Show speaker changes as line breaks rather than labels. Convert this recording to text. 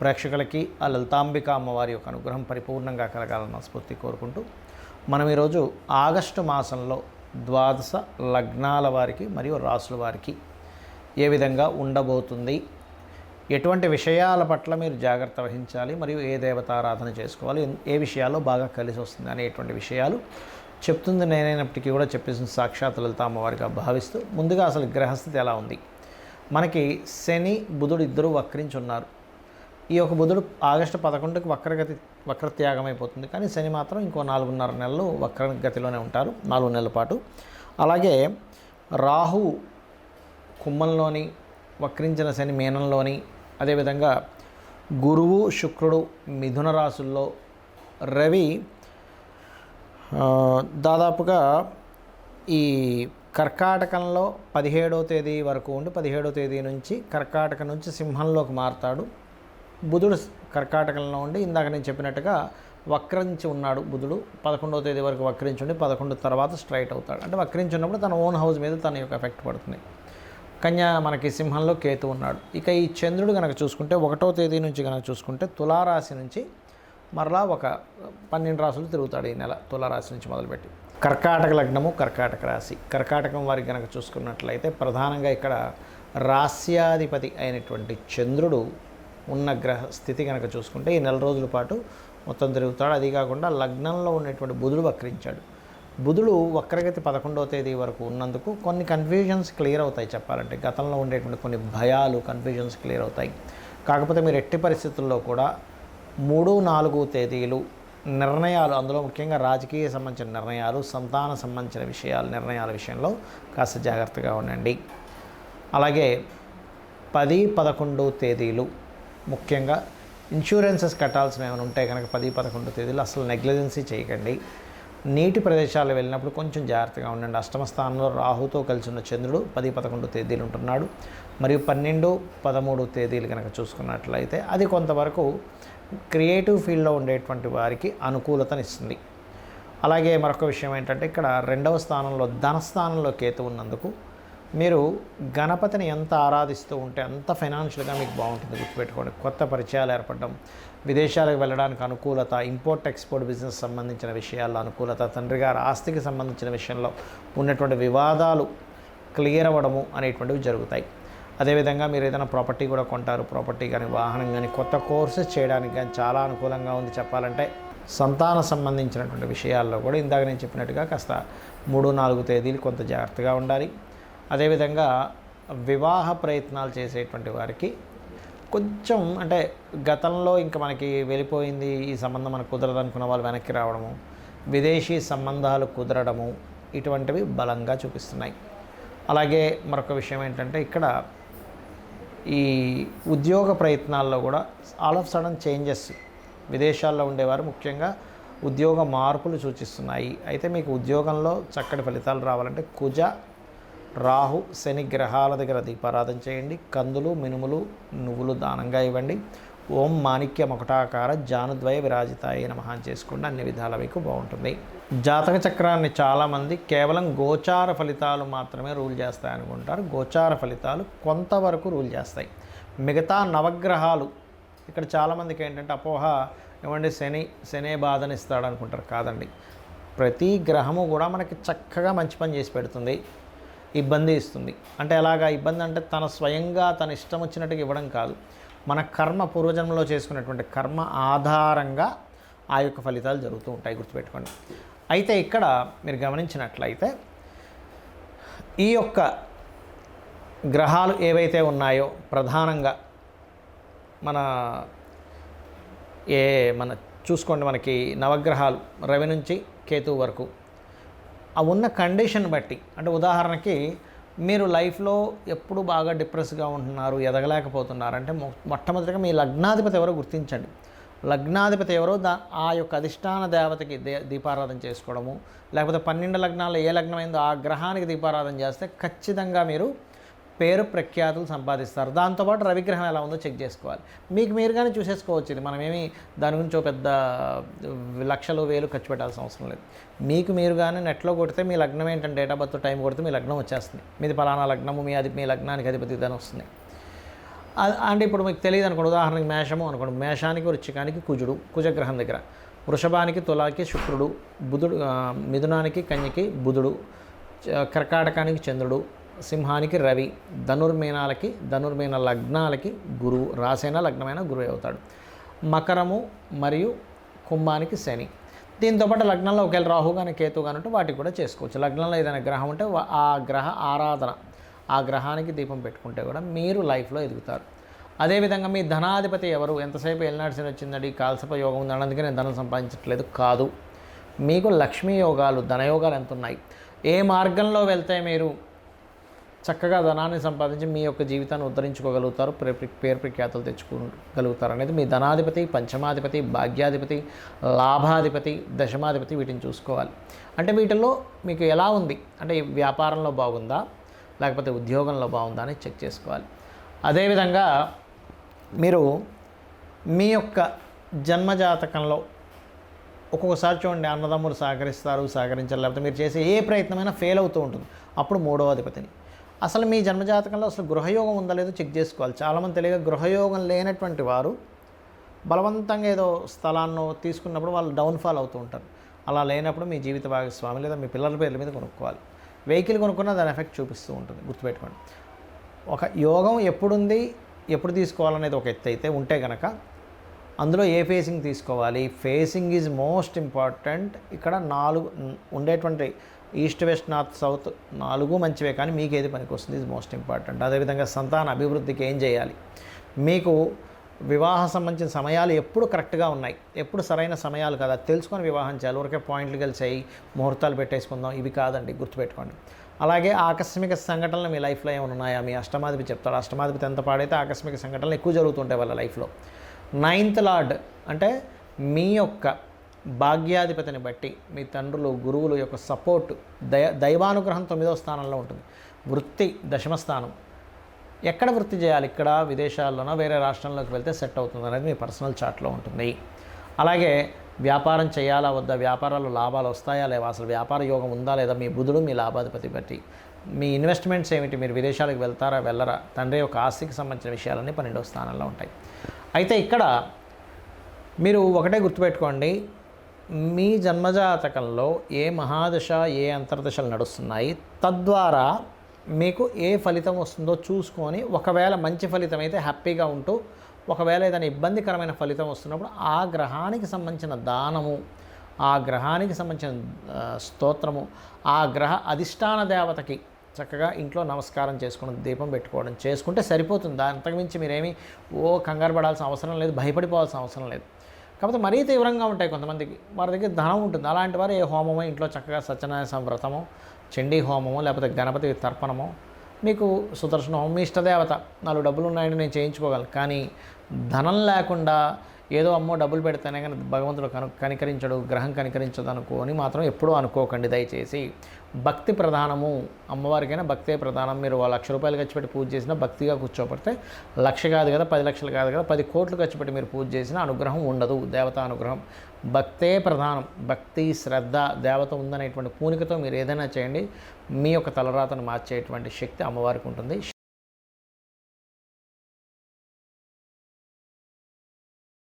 ప్రేక్షకులకి ఆ లలితాంబిక అమ్మవారి యొక్క అనుగ్రహం పరిపూర్ణంగా కలగాలన్న స్ఫూర్తి కోరుకుంటూ మనం ఈరోజు ఆగస్టు మాసంలో ద్వాదశ లగ్నాల వారికి మరియు రాసుల వారికి ఏ విధంగా ఉండబోతుంది, ఎటువంటి విషయాల పట్ల మీరు జాగ్రత్త వహించాలి, మరియు ఏ దేవతారాధన చేసుకోవాలి, ఏ విషయాల్లో బాగా కలిసి వస్తుంది అనేటువంటి విషయాలు చెప్తుంది నేనైనప్పటికీ కూడా చెప్పేసిన సాక్షాత్ లలిత అమ్మవారిగా భావిస్తూ ముందుగా అసలు గ్రహస్థితి ఎలా ఉంది. మనకి శని బుధుడు ఇద్దరూ వక్రించి ఉన్నారు. ఈ యొక్క బుధుడు ఆగస్టు 11కి వక్రత్యాగం అయిపోతుంది, కానీ శని మాత్రం ఇంకో 4.5 నెలలు వక్రగతిలోనే ఉంటారు, 4 నెలల పాటు. అలాగే రాహు కుంభంలోని, వక్రించిన శని మీనంలోని, అదేవిధంగా గురువు శుక్రుడు మిథున రాశుల్లో, రవి దాదాపుగా ఈ కర్కాటకంలో 17వ తేదీ వరకు ఉండి 17వ తేదీ నుంచి కర్కాటక నుంచి సింహంలోకి మారుతాడు. బుధుడు కర్కాటకంలో ఉండి ఇందాక నేను చెప్పినట్టుగా వక్రించి ఉన్నాడు. బుధుడు 11వ తేదీ వరకు వక్రించి ఉండి 11 తర్వాత స్ట్రైట్ అవుతాడు. అంటే వక్రించి ఉన్నప్పుడు తన ఓన్ హౌస్ మీద తన యొక్క ఎఫెక్ట్ పడుతుంది. కన్యా మనకి సింహంలో కేతు ఉన్నాడు. ఇక ఈ చంద్రుడు కనుక చూసుకుంటే 1వ తేదీ నుంచి కనుక చూసుకుంటే తులారాశి నుంచి మరలా ఒక 12 రాశులు తిరుగుతాడు ఈ నెల, తులారాశి నుంచి మొదలుపెట్టి. కర్కాటక లగ్నము, కర్కాటక రాశి. కర్కాటకం వారికి కనుక చూసుకున్నట్లయితే ప్రధానంగా ఇక్కడ రాస్యాధిపతి అయినటువంటి చంద్రుడు ఉన్న గ్రహ స్థితి కనుక చూసుకుంటే ఈ నెల రోజుల పాటు మొత్తం తిరుగుతాడు. అది కాకుండా లగ్నంలో ఉన్నటువంటి బుధుడు వక్రించాడు. బుధుడు వక్రగతి 11వ తేదీ వరకు ఉన్నందుకు కొన్ని కన్ఫ్యూజన్స్ క్లియర్ అవుతాయి. చెప్పాలంటే గతంలో ఉండేటువంటి కొన్ని భయాలు, కన్ఫ్యూజన్స్ క్లియర్ అవుతాయి. కాకపోతే మీరు ఎట్టి పరిస్థితుల్లో కూడా 3, 4 తేదీలు నిర్ణయాలు, అందులో ముఖ్యంగా రాజకీయ సంబంధించిన నిర్ణయాలు, సంతాన సంబంధించిన విషయాలు, నిర్ణయాల విషయంలో కాస్త జాగ్రత్తగా ఉండండి. అలాగే 10, 11 తేదీలు ముఖ్యంగా ఇన్సూరెన్సెస్ కట్టాల్సినవి ఏమైనా ఉంటే కనుక 10, 11 తేదీలు అసలు నెగ్లిజెన్సీ చేయకండి. నీటి ప్రదేశాలు వెళ్ళినప్పుడు కొంచెం జాగ్రత్తగా ఉండండి. అష్టమ స్థానంలో రాహుతో కలిసి ఉన్న చంద్రుడు 10, 11 తేదీలు ఉంటున్నాడు. మరియు 12, 13 తేదీలు కనుక చూసుకున్నట్లయితే అది కొంతవరకు క్రియేటివ్ ఫీల్డ్లో ఉండేటువంటి వారికి అనుకూలతనిస్తుంది. అలాగే మరొక విషయం ఏంటంటే ఇక్కడ 2వ స్థానంలో ధనస్థానంలో కేతు ఉన్నందుకు మీరు గణపతిని ఎంత ఆరాధిస్తూ ఉంటే అంత ఫైనాన్షియల్గా మీకు బాగుంటుంది. గుర్తుపెట్టుకోండి. కొత్త పరిచయాలు ఏర్పడడం, విదేశాలకు వెళ్ళడానికి అనుకూలత, ఇంపోర్ట్ ఎక్స్పోర్ట్ బిజినెస్ సంబంధించిన విషయాల్లో అనుకూలత, తండ్రి గారి ఆస్తికి సంబంధించిన విషయంలో ఉన్నటువంటి వివాదాలు క్లియర్ అవ్వడము అనేటువంటివి జరుగుతాయి. అదేవిధంగా మీరు ఏదైనా ప్రాపర్టీ కూడా కొంటారు, ప్రాపర్టీ కానీ, వాహనం కానీ, కొత్త కోర్సెస్ చేయడానికి కానీ చాలా అనుకూలంగా ఉంది. చెప్పాలంటే సంతాన సంబంధించినటువంటి విషయాల్లో కూడా ఇందాక నేను చెప్పినట్టుగా కాస్త 3, 4 తేదీలు కొంత జాగ్రత్తగా ఉండాలి. అదేవిధంగా వివాహ ప్రయత్నాలు చేసేటువంటి వారికి కొంచెం అంటే గతంలో ఇంకా మనకి వెళ్ళిపోయింది, ఈ సంబంధం మనకు కుదరదు అనుకున్న వాళ్ళు వెనక్కి రావడము, విదేశీ సంబంధాలు కుదరడము, ఇటువంటివి బలంగా చూపిస్తున్నాయి. అలాగే మరొక విషయం ఏంటంటే ఇక్కడ ఈ ఉద్యోగ ప్రయత్నాల్లో కూడా ఆల్ ఆఫ్ సడన్ చేంజెస్, విదేశాల్లో ఉండేవారు ముఖ్యంగా ఉద్యోగ మార్పులు సూచిస్తున్నాయి. అయితే మీకు ఉద్యోగంలో చక్కటి ఫలితాలు రావాలంటే కుజ, రాహు, శని గ్రహాల దగ్గర దీపారాధన చేయండి. కందులు, మినుములు, నువ్వులు దానంగా ఇవ్వండి. ఓం మాణిక్య మకుటాకార జానుద్వయ విరాజితాయ నమః చేసుకోండి. అన్ని విధాల మీకు బాగుంటుంది. జాతక చక్రాన్ని చాలామంది కేవలం గోచార ఫలితాలు మాత్రమే రూల్ చేస్తాయి అనుకుంటారు. గోచార ఫలితాలు కొంతవరకు రూల్ చేస్తాయి. మిగతా నవగ్రహాలు ఇక్కడ చాలామందికి ఏంటంటే అపోహ, ఏమంటే శనే బాధనిస్తాడు అనుకుంటారు. కాదండి, ప్రతి గ్రహము కూడా మనకి చక్కగా మంచి పని చేసి పెడుతుంది, ఇబ్బంది ఇస్తుంది. అంటే ఎలాగా ఇబ్బంది అంటే తన స్వయంగా తన ఇష్టం వచ్చినట్టుగా ఇవ్వడం కాదు, మన కర్మ, పూర్వజన్మలో చేసుకున్నటువంటి కర్మ ఆధారంగా ఆ యొక్క ఫలితాలు జరుగుతూ ఉంటాయి. గుర్తుపెట్టుకోండి. అయితే ఇక్కడ మీరు గమనించినట్లయితే ఈ యొక్క గ్రహాలు ఏవైతే ఉన్నాయో ప్రధానంగా మన చూసుకోండి, మనకి నవగ్రహాలు రవి నుంచి కేతువు వరకు ఆ ఉన్న కండిషన్ బట్టి, అంటే ఉదాహరణకి మీరు లైఫ్లో ఎప్పుడు బాగా డిప్రెస్గా ఉంటున్నారు, ఎదగలేకపోతున్నారు అంటే మొట్టమొదటిగా మీ లగ్నాధిపతి ఎవరో గుర్తించండి. లగ్నాధిపతి ఎవరో ఆ యొక్క అధిష్టాన దేవతకి దీపారాధన చేసుకోవడము, లేకపోతే 12 లగ్నాల్లో ఏ లగ్నమైందో ఆ గ్రహానికి దీపారాధన చేస్తే ఖచ్చితంగా మీరు పేరు ప్రఖ్యాతులు సంపాదిస్తారు. దాంతోపాటు రవిగ్రహం ఎలా ఉందో చెక్ చేసుకోవాలి. మీకు మీరుగానే చూసేసుకోవచ్చు. ఇది మనమేమి దాని గురించి పెద్ద లక్షలు వేలు ఖర్చు పెట్టాల్సిన అవసరం లేదు. మీకు మీరుగానే నెట్లో కొడితే మీ లగ్నం ఏంటంటే డేట్ ఆఫ్ బర్త్ టైం కొడితే మీ లగ్నం వచ్చేస్తుంది. మీది పలానా లగ్నము, మీ లగ్నానికి అధిపతి ఇదని వస్తుంది. అంటే ఇప్పుడు మీకు తెలియదు అనుకోండి, ఉదాహరణకి మేషము అనుకోండి, మేషానికి వృశ్చికానికి కుజుడు కుజగ్రహం దగ్గర, వృషభానికి తులాకి శుక్రుడు, బుధుడు మిథునానికి కన్యకి బుధుడు, కర్కాటకానికి చంద్రుడు, సింహానికి రవి, ధనుర్మీన లగ్నాలకి గురువు, రాసైన లగ్నమైన గురువు అవుతాడు. మకరము మరియు కుంభానికి శని. దీంతోపాటు లగ్నంలో ఒకవేళ రాహు కానీ కేతు కానీ ఉంటే వాటికి కూడా చేసుకోవచ్చు. లగ్నంలో ఏదైనా గ్రహం ఉంటే ఆ గ్రహ ఆరాధన, ఆ గ్రహానికి దీపం పెట్టుకుంటే కూడా మీరు లైఫ్లో ఎదుగుతారు. అదేవిధంగా మీ ధనాధిపతి ఎవరు, ఎంతసేపు ఎల్నాడ్సిన వచ్చిందండి కాల్సప యోగం ఉందని అందుకే నేను ధనం సంపాదించట్లేదు కాదు, మీకు లక్ష్మీ యోగాలు ధనయోగాలు ఎంత ఉన్నాయి, ఏ మార్గంలో వెళ్తే మీరు చక్కగా ధనాన్ని సంపాదించి మీ యొక్క జీవితాన్ని ఉద్ధరించుకోగలుగుతారు, పేరు ప్రఖ్యాతులు తెచ్చుకోగలుగుతారు అనేది మీ ధనాధిపతి, పంచమాధిపతి, భాగ్యాధిపతి, లాభాధిపతి, దశమాధిపతి వీటిని చూసుకోవాలి. అంటే వీటిల్లో మీకు ఎలా ఉంది అంటే వ్యాపారంలో బాగుందా లేకపోతే ఉద్యోగంలో బాగుందా అని చెక్ చేసుకోవాలి. అదేవిధంగా మీరు మీ యొక్క జన్మజాతకంలో ఒక్కొక్కసారి చూడండి అన్నదమ్ములు సహకరించారు లేకపోతే మీరు చేసే ఏ ప్రయత్నమైనా ఫెయిల్ అవుతూ ఉంటుంది. అప్పుడు మూడవ అధిపతిని అసలు మీ జన్మజాతకంలో అసలు గృహయోగం ఉందా లేదో చెక్ చేసుకోవాలి. చాలామంది తెలియక గృహయోగం లేనటువంటి వారు బలవంతంగా ఏదో స్థలాన్ని తీసుకున్నప్పుడు వాళ్ళు డౌన్ఫాల్ అవుతూ ఉంటారు. అలా లేనప్పుడు మీ జీవిత భాగస్వామి లేదా మీ పిల్లల పేర్ల మీద కొనుక్కోవాలి. వెహికల్ కొనుక్కున్నా దాని ఎఫెక్ట్ చూపిస్తూ ఉంటుంది, గుర్తుపెట్టుకోండి. ఒక యోగం ఎప్పుడుంది ఎప్పుడు తీసుకోవాలనేది ఒక ఎత్తు అయితే ఉంటే కనుక అందులో ఏ ఫేసింగ్ తీసుకోవాలి, ఫేసింగ్ ఈజ్ మోస్ట్ ఇంపార్టెంట్. ఇక్కడ 4 ఉండేటువంటి ఈస్ట్ వెస్ట్ నార్త్ సౌత్ 4 మంచివే, కానీ మీకు ఏది పనికి వస్తుంది ఈజ్ మోస్ట్ ఇంపార్టెంట్. అదేవిధంగా సంతాన అభివృద్ధికి ఏం చేయాలి, మీకు వివాహ సంబంధించిన సమయాలు ఎప్పుడు కరెక్ట్గా ఉన్నాయి, ఎప్పుడు సరైన సమయాలు కదా తెలుసుకొని వివాహం చేయాలి. ఊరికే పాయింట్లు కలిసాయి ముహూర్తాలు పెట్టేసుకుందాం ఇవి కాదండి, గుర్తుపెట్టుకోండి. అలాగే ఆకస్మిక సంఘటనలు మీ లైఫ్లో ఏమైనా ఉన్నాయా, మీ అష్టమాధిపతి చెప్తాడు. అష్టమాధిపతి ఎంత పాడైతే ఆకస్మిక సంఘటనలు ఎక్కువ జరుగుతుంటాయి వాళ్ళ లైఫ్లో. 9th లార్డ్ అంటే మీ యొక్క భాగ్యాధిపతిని బట్టి మీ తండ్రులు గురువులు యొక్క సపోర్ట్ దైవానుగ్రహం 9వ స్థానంలో ఉంటుంది. వృత్తి 10వ స్థానం. ఎక్కడ వృత్తి చేయాలి, ఇక్కడ విదేశాల్లోనో వేరే రాష్ట్రంలోకి వెళ్తే సెట్ అవుతుంది అనేది మీ పర్సనల్ చార్ట్లో ఉంటుంది. అలాగే వ్యాపారం చేయాలా వద్దా, వ్యాపారాలు లాభాలు వస్తాయా లేవా, అసలు వ్యాపార యోగం ఉందా లేదా, మీ బుధుడు మీ లాభాధిపతి బట్టి మీ ఇన్వెస్ట్మెంట్స్ ఏమిటి, మీరు విదేశాలకు వెళ్తారా వెళ్ళరా, తండ్రి యొక్క ఆస్తికి సంబంధించిన విషయాలన్నీ 12వ స్థానంలో ఉంటాయి. అయితే ఇక్కడ మీరు ఒకటే గుర్తుపెట్టుకోండి, మీ జన్మజాతకంలో ఏ మహాదశ ఏ అంతర్దశలు నడుస్తున్నాయి, తద్వారా మీకు ఏ ఫలితం వస్తుందో చూసుకొని ఒకవేళ మంచి ఫలితం అయితే హ్యాపీగా ఉంటూ, ఒకవేళ ఏదైనా ఇబ్బందికరమైన ఫలితం వస్తున్నప్పుడు ఆ గ్రహానికి సంబంధించిన దానము, ఆ గ్రహానికి సంబంధించిన స్తోత్రము, ఆ గ్రహ అధిష్టాన దేవతకి చక్కగా ఇంట్లో నమస్కారం చేసుకోవడం, దీపం పెట్టుకోవడం చేసుకుంటే సరిపోతుంది. అంతకుమించి మీరేమీ కంగారు పడాల్సిన అవసరం లేదు, భయపడిపోవాల్సిన అవసరం లేదు. కాకపోతే మరీ తీవ్రంగా ఉంటాయి కొంతమందికి, వారి దగ్గర ధనం ఉంటుంది. అలాంటి వారు ఏ హోమమో ఇంట్లో చక్కగా సత్యనారాయణ వ్రతమో, చండీ హోమమో, లేకపోతే గణపతి తర్పణమో, మీకు సుదర్శన హోమం, మీ ఇష్టదేవత 4 డబ్బులు ఉన్నాయని నేను చేయించుకోగలను. కానీ ధనం లేకుండా ఏదో అమ్మో డబ్బులు పెడితేనే కానీ భగవంతుడు కనికరించడు, గ్రహం కనికరించదు అనుకోని మాత్రం ఎప్పుడూ అనుకోకండి దయచేసి. భక్తి ప్రధానము, అమ్మవారికైనా భక్తే ప్రధానం. మీరు 1,00,000 రూపాయలు ఖర్చు పెట్టి పూజ చేసినా భక్తిగా కూర్చోబడితే 1,00,000 కాదు కదా, 10 లక్షలు కాదు కదా, 10 కోట్లు ఖర్చు పెట్టి మీరు పూజ చేసినా అనుగ్రహం ఉండదు, దేవతా అనుగ్రహం. భక్తే ప్రధానం. భక్తి శ్రద్ధ దేవత ఉందనేటువంటి పూనికతో మీరు ఏదైనా చేయండి, మీ యొక్క తలరాతను మార్చేటువంటి శక్తి అమ్మవారికి ఉంటుంది.